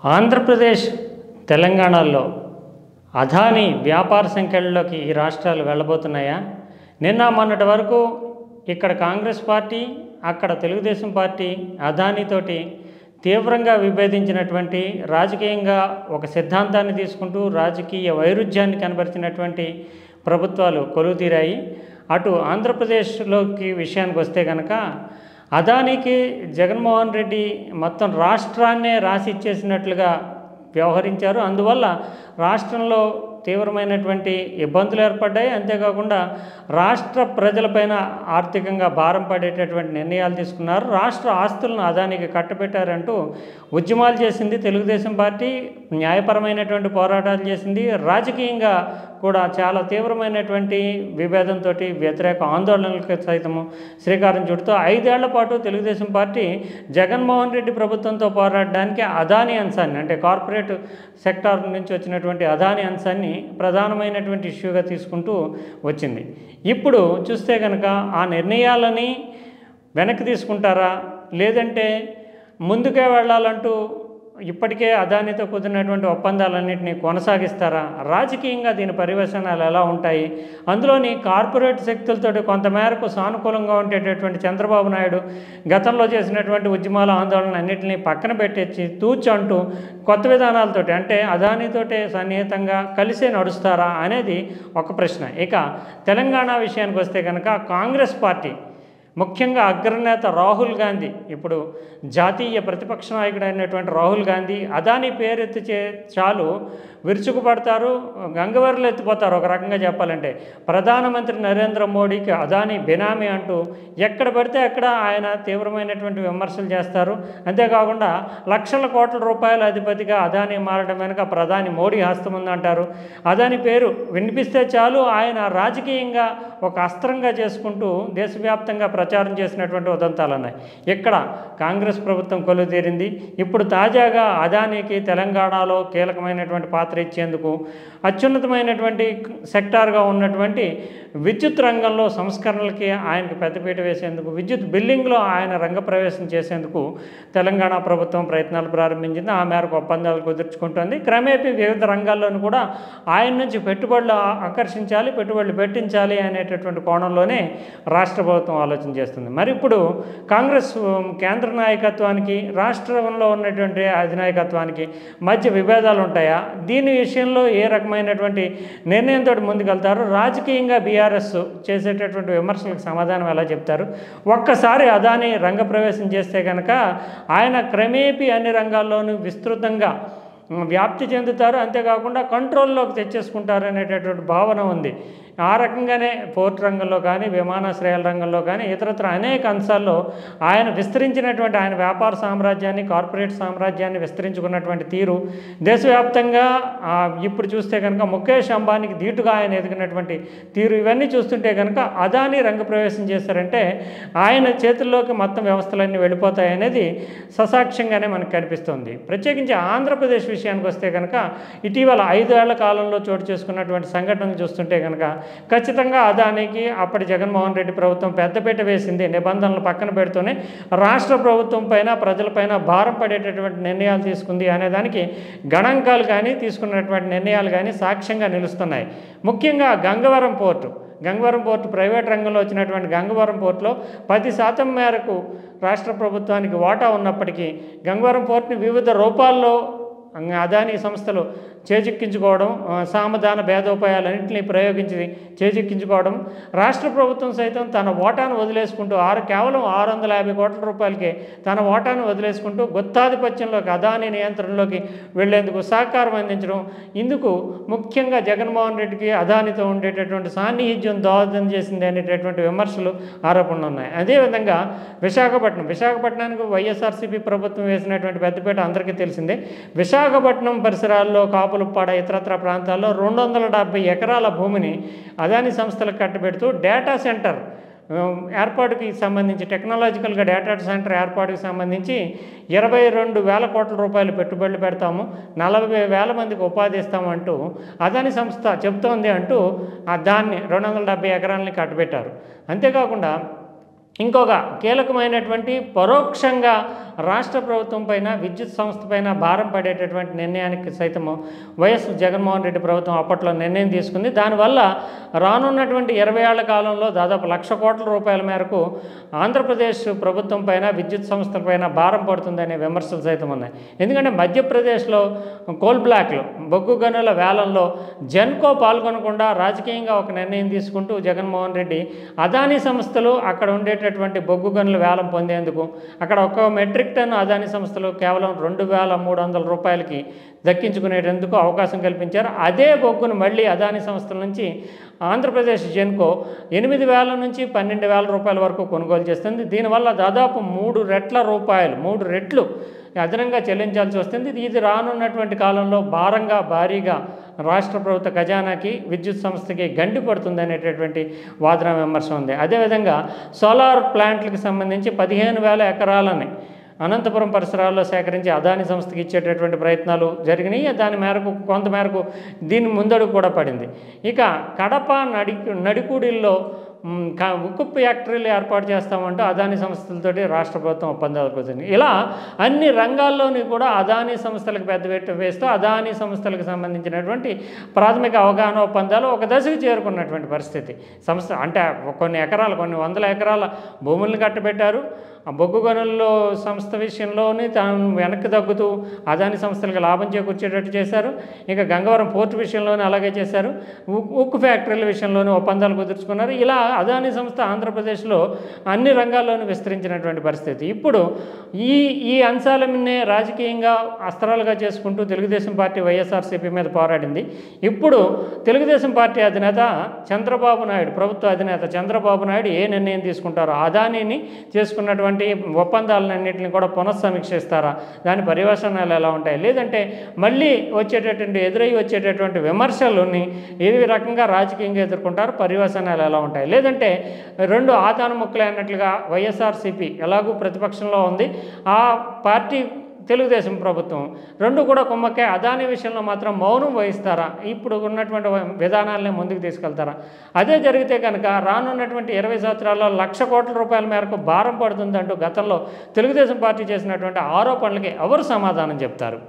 ఆంధ్రప్రదేశ్, తెలంగాణలో అదానీ వ్యాపార సంఖ్యల్లోకి ఈ రాష్ట్రాలు వెళ్ళబోతున్నాయా? నిన్న మొన్నటి వరకు ఇక్కడ కాంగ్రెస్ పార్టీ, అక్కడ తెలుగుదేశం పార్టీ అదానీతోటి తీవ్రంగా విభేదించినటువంటి, రాజకీయంగా ఒక సిద్ధాంతాన్ని తీసుకుంటూ రాజకీయ వైరుధ్యాన్ని కనబరిచినటువంటి ప్రభుత్వాలు కొలువుతీరాయి. అటు ఆంధ్రప్రదేశ్లోకి విషయానికి వస్తే కనుక అదానీకి జగన్మోహన్ రెడ్డి మొత్తం రాష్ట్రాన్నే రాసి ఇచ్చేసినట్లుగా వ్యవహరించారు. అందువల్ల రాష్ట్రంలో తీవ్రమైనటువంటి ఇబ్బందులు ఏర్పడ్డాయి. అంతేకాకుండా రాష్ట్ర ప్రజలపైన ఆర్థికంగా భారం పడేటటువంటి నిర్ణయాలు తీసుకున్నారు. రాష్ట్ర ఆస్తులను అదానికి కట్టబెట్టారంటూ ఉద్యమాలు చేసింది తెలుగుదేశం పార్టీ, న్యాయపరమైనటువంటి పోరాటాలు చేసింది. రాజకీయంగా కూడా చాలా తీవ్రమైనటువంటి విభేదంతో వ్యతిరేక ఆందోళనలకు సైతము శ్రీకారం చుడుతూ 5 ఏళ్ల పాటు తెలుగుదేశం పార్టీ జగన్మోహన్ రెడ్డి ప్రభుత్వంతో పోరాడడానికి అదానీ అంశాన్ని, అంటే కార్పొరేట్ సెక్టార్ నుంచి వచ్చినటువంటి అదానీ అంశాన్ని ప్రధానమైనటువంటి ఇష్యూగా తీసుకుంటూ వచ్చింది. ఇప్పుడు చూస్తే కనుక ఆ నిర్ణయాలని వెనక్కి తీసుకుంటారా, లేదంటే ముందుకే వెళ్ళాలంటూ ఇప్పటికే అదానీతో కుదిరినటువంటి ఒప్పందాలన్నింటినీ కొనసాగిస్తారా? రాజకీయంగా దీని పర్యవసానాలు ఎలా ఉంటాయి? అందులోని కార్పొరేట్ శక్తులతో కొంతమేరకు సానుకూలంగా ఉండేటటువంటి చంద్రబాబు నాయుడు గతంలో చేసినటువంటి ఉద్యమాల ఆందోళన అన్నింటినీ పక్కన పెట్టేసి తూచంటూ కొత్త విధానాలతోటి, అంటే అదానీతోటే సన్నిహితంగా కలిసే నడుస్తారా అనేది ఒక ప్రశ్న. ఇక తెలంగాణ విషయానికి వస్తే కనుక కాంగ్రెస్ పార్టీ, ముఖ్యంగా అగ్రనేత రాహుల్ గాంధీ, ఇప్పుడు జాతీయ ప్రతిపక్ష నాయకుడు అయినటువంటి రాహుల్ గాంధీ అదానీ పేరెత్తిచే చాలు విరుచుకుపడతారు, గంగవరలు ఎత్తిపోతారు. ఒక రకంగా చెప్పాలంటే ప్రధానమంత్రి నరేంద్ర మోడీకి అదానీ బినామీ అంటూ ఎక్కడ పడితే అక్కడ ఆయన తీవ్రమైనటువంటి విమర్శలు చేస్తారు. అంతేకాకుండా లక్షల కోట్ల రూపాయల అధిపతిగా అదానీ మారడం వెనుక ప్రధాని మోడీ హస్తం ఉందంటారు. అదానీ పేరు వినిపిస్తే చాలు ఆయన రాజకీయంగా ఒక అస్త్రంగా చేసుకుంటూ దేశవ్యాప్తంగా ప్రచారం చేసినటువంటి ఉదంతాలు ఉన్నాయి. ఇక్కడ కాంగ్రెస్ ప్రభుత్వం కొలువుతీరింది. ఇప్పుడు తాజాగా అదానీకి తెలంగాణలో కీలకమైనటువంటి పాత్ర ఇచ్చేందుకు, అత్యున్నతమైనటువంటి సెక్టార్గా ఉన్నటువంటి విద్యుత్ రంగంలో సంస్కరణలకి ఆయనకు పెద్దపీట వేసేందుకు, విద్యుత్ బిల్లింగ్లో ఆయన రంగప్రవేశం చేసేందుకు తెలంగాణ ప్రభుత్వం ప్రయత్నాలు ప్రారంభించింది. ఆ మేరకు ఒప్పందాలు కుదుర్చుకుంటుంది. క్రమేపీ వివిధ రంగాల్లోనూ కూడా ఆయన నుంచి పెట్టుబడులు ఆకర్షించాలి, పెట్టుబడులు పెట్టించాలి అనేటటువంటి కోణంలోనే రాష్ట్ర ప్రభుత్వం ఆలోచన చేస్తుంది. మరి ఇప్పుడు కాంగ్రెస్ కేంద్ర నాయకత్వానికి, రాష్ట్రంలో ఉన్నటువంటి అధినాయకత్వానికి మధ్య విభేదాలు ఉంటాయా? దీని విషయంలో ఏ రకమైనటువంటి నిర్ణయంతో ముందుకెళ్తారు? రాజకీయంగా బీఆర్ఎస్ చేసేటటువంటి విమర్శలకు సమాధానం ఎలా చెప్తారు? ఒక్కసారి అదానీ రంగప్రవేశం చేస్తే కనుక ఆయన క్రమేపీ అన్ని రంగాల్లోనూ విస్తృతంగా వ్యాప్తి చెందుతారు. అంతేకాకుండా కంట్రోల్లోకి తెచ్చేసుకుంటారు అనేటటువంటి భావన ఉంది. ఆ రకంగానే పోర్ట్ రంగంలో కానీ, విమానాశ్రయాల రంగంలో కానీ, ఇతరత్ర అనేక అంశాల్లో ఆయన విస్తరించినటువంటి, ఆయన వ్యాపార సామ్రాజ్యాన్ని, కార్పొరేట్ సామ్రాజ్యాన్ని విస్తరించుకున్నటువంటి తీరు దేశవ్యాప్తంగా ఇప్పుడు చూస్తే కనుక ముఖేష్ అంబానీకి ధీటుగా ఆయన ఎదిగినటువంటి తీరు, ఇవన్నీ చూస్తుంటే కనుక అదానీ రంగప్రవేశం చేశారంటే ఆయన చేతుల్లోకి మొత్తం వ్యవస్థలన్నీ వెళ్ళిపోతాయనేది ససాక్ష్యంగానే మనకు కనిపిస్తుంది. ప్రత్యేకించి ఆంధ్రప్రదేశ్ విషయానికి వస్తే కనుక ఇటీవల 5 ఏళ్ల కాలంలో చోటు చేసుకున్నటువంటి సంఘటనలు చూస్తుంటే కనుక ఖచ్చితంగా అదానీకి అప్పటి జగన్మోహన్ రెడ్డి ప్రభుత్వం పెద్దపీట వేసింది. నిబంధనలు పక్కన పెడుతూనే రాష్ట్ర ప్రభుత్వం పైన, ప్రజలపైన భారం పడేటటువంటి నిర్ణయాలు తీసుకుంది అనేదానికి గణాంకాలు కానీ, తీసుకున్నటువంటి నిర్ణయాలు కానీ సాక్ష్యంగా నిలుస్తున్నాయి. ముఖ్యంగా గంగవరం పోర్టు ప్రైవేట్ రంగంలో వచ్చినటువంటి గంగవరం పోర్టులో 10% మేరకు రాష్ట్ర ప్రభుత్వానికి వాటా ఉన్నప్పటికీ గంగవరం పోర్టుని వివిధ రూపాల్లో అదానీ సంస్థలు చేజిక్కించుకోవడం, సామధాన భేదోపాయాలన్నింటినీ ప్రయోగించి చేజిక్కించుకోవడం, రాష్ట్ర ప్రభుత్వం సైతం తన ఓటాను వదిలేసుకుంటూ కేవలం 650 కోట్ల రూపాయలకే తన ఓటాను వదిలేసుకుంటూ గుత్తాధిపత్యంలోకి, అదానీ నియంత్రణలోకి వెళ్లేందుకు సహకారం అందించడం, ఇందుకు ముఖ్యంగా జగన్మోహన్ రెడ్డికి అదానీతో ఉండేటటువంటి సాన్నిహిత్యం దోహదం చేసింది అనేటటువంటి విమర్శలు, ఆరోపణలు ఉన్నాయి. అదేవిధంగా విశాఖపట్నానికి వైఎస్ఆర్సీపీ ప్రభుత్వం వేసినటువంటి పెద్దపీట అందరికీ తెలిసిందే. విశాఖపట్నం పరిసరాల్లో, కాపులుప్పాడ, ఇతరత్ర ప్రాంతాల్లో 270 ఎకరాల భూమిని అదానీ సంస్థలకు కట్టబెడుతూ డేటా సెంటర్ ఏర్పాటుకి సంబంధించి, టెక్నాలజికల్గా డేటా సెంటర్ ఏర్పాటుకి సంబంధించి 22,000 కోట్ల రూపాయలు పెట్టుబడులు పెడతాము, 40,000 మందికి ఉపాధి ఇస్తామంటూ అదానీ సంస్థ చెబుతోంది అంటూ దాన్ని 270 ఎకరాలని కట్టబెట్టారు. అంతేకాకుండా ఇంకొక కీలకమైనటువంటి పరోక్షంగా రాష్ట్ర ప్రభుత్వం పైన విద్యుత్ సంస్థ పైన భారం పడేటటువంటి నిర్ణయానికి సైతము వైఎస్ జగన్మోహన్ రెడ్డి ప్రభుత్వం అప్పట్లో నిర్ణయం తీసుకుంది. దానివల్ల రానున్నటువంటి 20 ఏళ్ల కాలంలో దాదాపు 1,00,000 కోట్ల రూపాయల మేరకు ఆంధ్రప్రదేశ్ ప్రభుత్వం పైన విద్యుత్ సంస్థల పైన భారం పడుతుందనే విమర్శలు సైతం ఉన్నాయి. ఎందుకంటే మధ్యప్రదేశ్లో కోల్ బ్లాక్లు బొగ్గు గనుల వేలంలో జెన్కో పాల్గొనకుండా రాజకీయంగా ఒక నిర్ణయం తీసుకుంటూ జగన్మోహన్ రెడ్డి అదానీ సంస్థలు అక్కడ ఉండేటటువంటి బొగ్గు గనుల వేలం పొందేందుకు అక్కడ ఒక మెట్రిక్ టన్ అదానీ సంస్థలు కేవలం 2,300 రూపాయలకి దక్కించుకునేందుకు అవకాశం కల్పించారు. అదే బొగ్గును మళ్ళీ అదానీ సంస్థల నుంచి ఆంధ్రప్రదేశ్ జెన్కో 8,000 నుంచి 12,000 రూపాయల వరకు కొనుగోలు చేస్తుంది. దీనివల్ల దాదాపు 3 రెట్లు అదనంగా చెల్లించాల్సి వస్తుంది. ఇది రానున్నటువంటి కాలంలో భారీగా రాష్ట్ర ప్రభుత్వ ఖజానాకి విద్యుత్ సంస్థకి గండి పడుతుంది అనేటటువంటి వాదన విమర్శ ఉంది. అదేవిధంగా సోలార్ ప్లాంట్లకు సంబంధించి 15,000 ఎకరాలని అనంతపురం పరిసరాల్లో సేకరించి అదానీ సంస్థకి ఇచ్చేటటువంటి ప్రయత్నాలు జరిగినాయి. దాని మేరకు కొంతమేరకు దీని ముందడుగు కూడా పడింది. ఇక కడప నడికూడిల్లో ఉక్కు ఫ్యాక్టరీలు ఏర్పాటు చేస్తామంటూ అదానీ సంస్థలతోటి రాష్ట్ర ప్రభుత్వం ఒప్పందాలు కుదిరింది. ఇలా అన్ని రంగాల్లోని కూడా అదానీ సంస్థలకు పెద్దపీట వేస్తూ అదానీ సంస్థలకు సంబంధించినటువంటి ప్రాథమిక అవగాహన ఒప్పందాలు ఒక దశకు చేరుకున్నటువంటి పరిస్థితి. సంస్థ అంటే కొన్ని వందల ఎకరాల భూములను కట్టబెట్టారు. ఆ బొగ్గు గనుల్లో సంస్థ విషయంలోనే తాను వెనక్కి తగ్గుతూ అదానీ సంస్థలకు లాభం చేకూర్చేటట్టు చేశారు. ఇక గంగవరం పోర్టు విషయంలోనే అలాగే చేశారు. ఉక్కు ఫ్యాక్టరీల విషయంలోనే ఒప్పందాలు కుదుర్చుకున్నారు. ఇలా అదానీ సంస్థ ఆంధ్రప్రదేశ్లో అన్ని రంగాల్లోనూ విస్తరించినటువంటి పరిస్థితి. ఇప్పుడు ఈ అంశాలనే రాజకీయంగా అస్త్రాలుగా చేసుకుంటూ తెలుగుదేశం పార్టీ వైఎస్ఆర్సీపీ మీద పోరాడింది. ఇప్పుడు తెలుగుదేశం పార్టీ అధినేత చంద్రబాబు నాయుడు, ప్రభుత్వ అధినేత చంద్రబాబు నాయుడు ఏ నిర్ణయం తీసుకుంటారో అదానీని చేసుకున్నటువంటి ఒప్పందాలన్నింటినీ కూడా పునఃసమీక్షిస్తారా, దాని పర్యవసానాలు ఎలా ఉంటాయి, లేదంటే మళ్ళీ ఎదురై వచ్చేటటువంటి విమర్శలని ఏ రకంగా రాజకీయంగా ఎదుర్కొంటారు, పర్యవసానాలు ఎలా ఉంటాయి, లేదంటే రెండు ఆతాను ముక్కలే అన్నట్లుగా వైఎస్ఆర్సీపీ ఎలాగూ ప్రతిపక్షంలో ఉంది, ఆ పార్టీ తెలుగుదేశం ప్రభుత్వం రెండు కూడా కుమ్మక్కే అదానీ విషయంలో మాత్రం మౌనం వహిస్తారా, ఇప్పుడు ఉన్నటువంటి విధానాలనే ముందుకు తీసుకెళ్తారా? అదే జరిగితే కనుక రానున్నటువంటి 20 సంవత్సరాల్లో 1,00,000 కోట్ల రూపాయల మేరకు భారం పడుతుందంటూ గతంలో తెలుగుదేశం పార్టీ చేసినటువంటి ఆరోపణలకి ఎవరు సమాధానం చెప్తారు?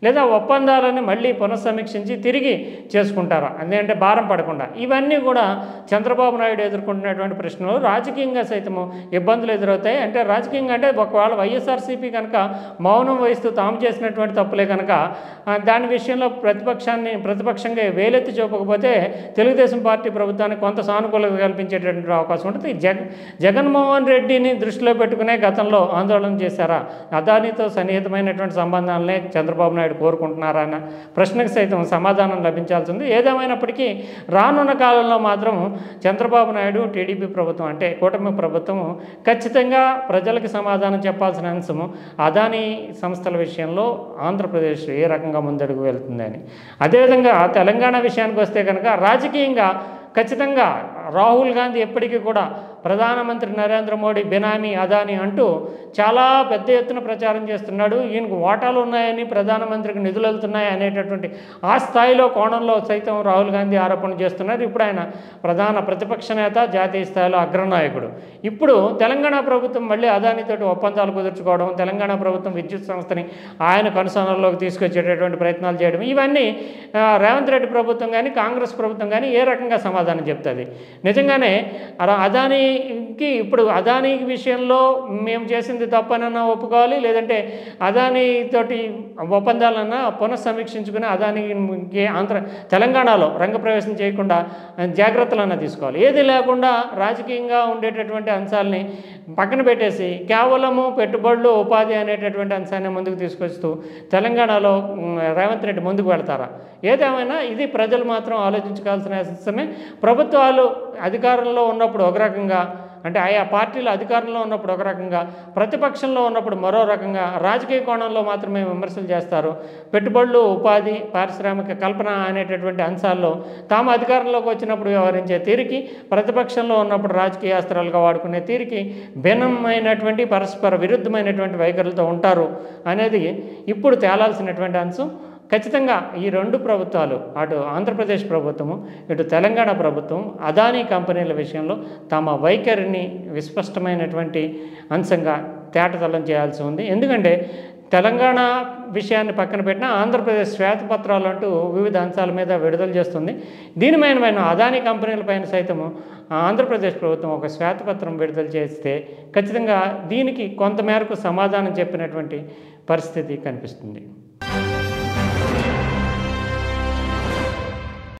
లేదా ఒప్పందాలను మళ్ళీ పునఃసమీక్షించి తిరిగి చేసుకుంటారా, ఎందుకంటే భారం పడకుండా? ఇవన్నీ కూడా చంద్రబాబు నాయుడు ఎదుర్కొంటున్నటువంటి ప్రశ్నలు. రాజకీయంగా సైతము ఇబ్బందులు ఎదురవుతాయి. అంటే రాజకీయంగా అంటే ఒకవేళ వైఎస్ఆర్సీపీ కనుక మౌనం వహిస్తూ తాము చేసినటువంటి తప్పులే కనుక దాని విషయంలో ప్రతిపక్షంగా వేలెత్తి చూపకపోతే తెలుగుదేశం పార్టీ ప్రభుత్వానికి కొంత సానుకూలత కల్పించేటటువంటి అవకాశం ఉంటుంది. జగన్మోహన్ రెడ్డిని దృష్టిలో పెట్టుకునే గతంలో ఆందోళన చేశారా? అదానీతో సన్నిహితమైనటువంటి సంబంధాలనే చంద్రబాబు నాయుడు కోరుకుంటున్నారా అన్న ప్రశ్నకు సైతం సమాధానం లభించాల్సింది. ఏదేమైనప్పటికీ రానున్న కాలంలో మాత్రం చంద్రబాబు నాయుడు టీడీపీ ప్రభుత్వం అంటే కూటమి ప్రభుత్వం ఖచ్చితంగా ప్రజలకు సమాధానం చెప్పాల్సిన అంశము అదానీ సంస్థల విషయంలో ఆంధ్రప్రదేశ్ ఏ రకంగా ముందడుగు వెళ్తుందని. అదేవిధంగా తెలంగాణ విషయానికి వస్తే కనుక రాజకీయంగా ఖచ్చితంగా రాహుల్ గాంధీ ఎప్పటికీ కూడా ప్రధానమంత్రి నరేంద్ర మోడీ బినామీ అదానీ అంటూ చాలా పెద్ద ఎత్తున ప్రచారం చేస్తున్నాడు. ఈయనకు వాటాలు ఉన్నాయని, ప్రధానమంత్రికి నిధులు వెళ్తున్నాయి అనేటటువంటి ఆ స్థాయిలో కోణంలో సైతం రాహుల్ గాంధీ ఆరోపణలు చేస్తున్నారు. ఇప్పుడు ఆయన ప్రధాన ప్రతిపక్ష నేత, జాతీయ స్థాయిలో అగ్రనాయకుడు. ఇప్పుడు తెలంగాణ ప్రభుత్వం మళ్ళీ అదానీతోటి ఒప్పందాలు కుదుర్చుకోవడం, తెలంగాణ ప్రభుత్వం విద్యుత్ సంస్థని ఆయన కనుసనలోకి తీసుకొచ్చేటటువంటి ప్రయత్నాలు చేయడం, ఇవన్నీ రేవంత్ రెడ్డి ప్రభుత్వం కానీ కాంగ్రెస్ ప్రభుత్వం కానీ ఏ రకంగా సమాధానం చెప్తుంది? నిజంగానే అదానీకి ఇప్పుడు అదానీ విషయంలో మేము చేసింది తప్పనన్నా ఒప్పుకోవాలి, లేదంటే అదానీతోటి ఒప్పందాలన్నా పునఃసమీక్షించుకుని అదానీకి తెలంగాణలో రంగప్రవేశం చేయకుండా జాగ్రత్తలన్నా తీసుకోవాలి. ఏది లేకుండా రాజకీయంగా ఉండేటటువంటి అంశాలని పక్కన పెట్టేసి కేవలము పెట్టుబడులు, ఉపాధి అనేటటువంటి అంశాన్ని ముందుకు తీసుకొస్తూ తెలంగాణలో రేవంత్ రెడ్డి ముందుకు వెళ్తారా? ఏదేమైనా ఇది ప్రజలు మాత్రం ఆలోచించుకోవాల్సిన అంశమే. ప్రభుత్వాలు అధికారంలో ఉన్నప్పుడు ఒక రకంగా, అంటే ఆయా పార్టీలు అధికారంలో ఉన్నప్పుడు ఒక రకంగా, ప్రతిపక్షంలో ఉన్నప్పుడు మరో రకంగా రాజకీయ కోణంలో మాత్రమే విమర్శలు చేస్తారు. పెట్టుబడులు, ఉపాధి, పారిశ్రామిక కల్పన అనేటటువంటి అంశాల్లో తాము అధికారంలోకి వచ్చినప్పుడు వ్యవహరించే తీరికి, ప్రతిపక్షంలో ఉన్నప్పుడు రాజకీయ అస్త్రాలుగా వాడుకునే తీరికి భిన్నమైనటువంటి పరస్పర విరుద్ధమైనటువంటి వైఖరులతో ఉంటారు అనేది ఇప్పుడు తేలాల్సినటువంటి అంశం. ఖచ్చితంగా ఈ రెండు ప్రభుత్వాలు, అటు ఆంధ్రప్రదేశ్ ప్రభుత్వము, ఇటు తెలంగాణ ప్రభుత్వం అదానీ కంపెనీల విషయంలో తమ వైఖరిని విస్పష్టమైనటువంటి అంశంగా తేటతెల్లం చేయాల్సి ఉంది. ఎందుకంటే తెలంగాణ విషయాన్ని పక్కన పెట్టినా ఆంధ్రప్రదేశ్ శ్వేతపత్రాలు అంటూ వివిధ అంశాల మీద విడుదల చేస్తుంది. దీనిపైన అదానీ కంపెనీలపైన సైతము ఆంధ్రప్రదేశ్ ప్రభుత్వం ఒక శ్వేతపత్రం విడుదల చేస్తే ఖచ్చితంగా దీనికి కొంతమేరకు సమాధానం చెప్పినటువంటి పరిస్థితి కనిపిస్తుంది.